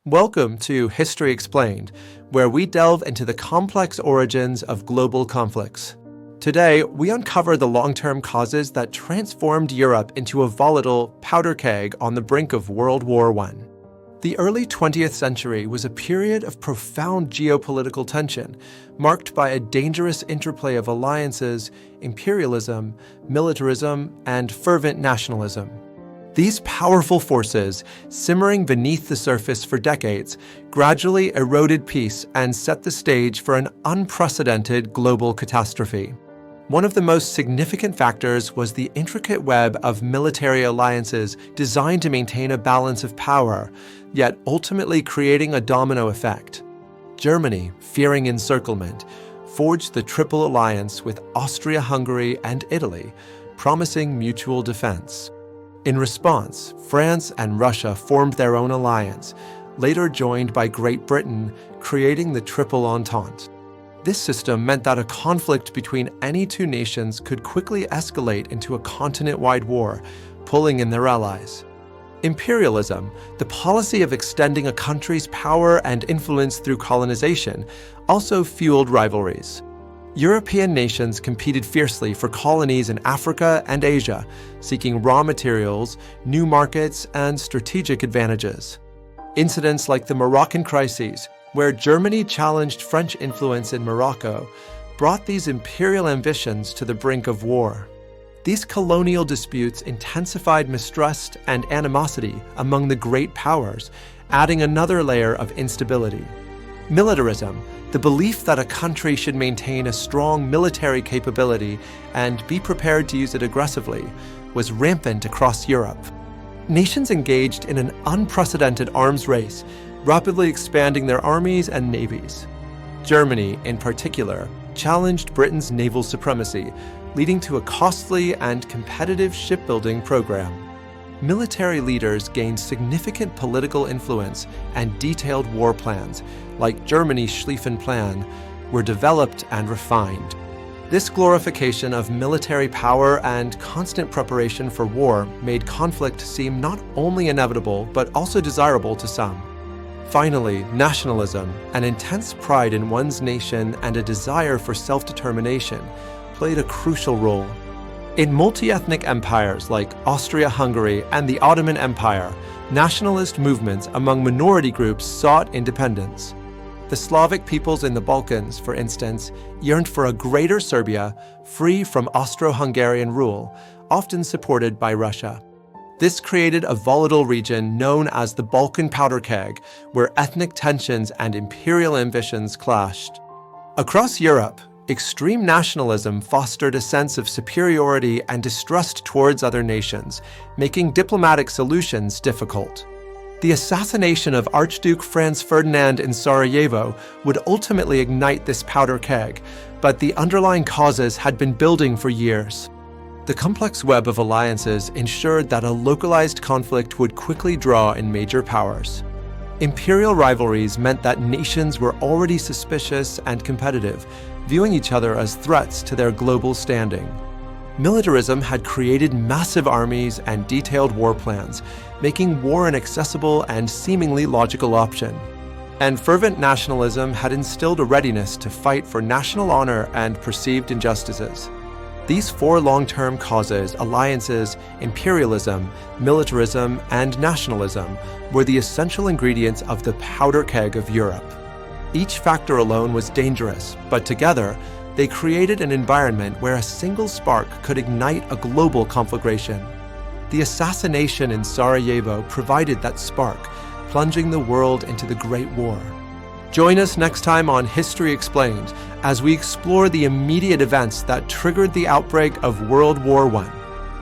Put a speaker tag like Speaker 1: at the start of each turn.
Speaker 1: Welcome to History Explained, where we delve into the complex origins of global conflicts. Today, we uncover the long-term causes that transformed Europe into a volatile powder keg on the brink of World War I. The early 20th century was a period of profound geopolitical tension, marked by a dangerous interplay of alliances, imperialism, militarism, and fervent nationalism. These powerful forces, simmering beneath the surface for decades, gradually eroded peace and set the stage for an unprecedented global catastrophe. One of the most significant factors was the intricate web of military alliances designed to maintain a balance of power, yet ultimately creating a domino effect. Germany, fearing encirclement, forged the Triple Alliance with Austria-Hungary and Italy, promising mutual defense. In response, France and Russia formed their own alliance, later joined by Great Britain, creating the Triple Entente. This system meant that a conflict between any two nations could quickly escalate into a continent-wide war, pulling in their allies. Imperialism, the policy of extending a country's power and influence through colonization, also fueled rivalries. European nations competed fiercely for colonies in Africa and Asia, seeking raw materials, new markets, and strategic advantages. Incidents like the Moroccan crises, where Germany challenged French influence in Morocco, brought these imperial ambitions to the brink of war. These colonial disputes intensified mistrust and animosity among the great powers, adding another layer of instability. Militarism, the belief that a country should maintain a strong military capability and be prepared to use it aggressively, was rampant across Europe. Nations engaged in an unprecedented arms race, rapidly expanding their armies and navies. Germany, in particular, challenged Britain's naval supremacy, leading to a costly and competitive shipbuilding program. Military leaders gained significant political influence, and detailed war plans, like Germany's Schlieffen Plan, were developed and refined. This glorification of military power and constant preparation for war made conflict seem not only inevitable but also desirable to some. Finally, nationalism, an intense pride in one's nation and a desire for self-determination, played a crucial role. In multi-ethnic empires like Austria-Hungary and the Ottoman Empire, nationalist movements among minority groups sought independence. The Slavic peoples in the Balkans, for instance, yearned for a greater Serbia, free from Austro-Hungarian rule, often supported by Russia. This created a volatile region known as the Balkan powder keg, where ethnic tensions and imperial ambitions clashed. Across Europe, extreme nationalism fostered a sense of superiority and distrust towards other nations, making diplomatic solutions difficult. The assassination of Archduke Franz Ferdinand in Sarajevo would ultimately ignite this powder keg, but the underlying causes had been building for years. The complex web of alliances ensured that a localized conflict would quickly draw in major powers. Imperial rivalries meant that nations were already suspicious and competitive, viewing each other as threats to their global standing. Militarism had created massive armies and detailed war plans, making war an accessible and seemingly logical option. And fervent nationalism had instilled a readiness to fight for national honor and perceived injustices. These four long-term causes, alliances, imperialism, militarism, and nationalism, were the essential ingredients of the powder keg of Europe. Each factor alone was dangerous, but together, they created an environment where a single spark could ignite a global conflagration. The assassination in Sarajevo provided that spark, plunging the world into the Great War. Join us next time on History Explained as we explore the immediate events that triggered the outbreak of World War I.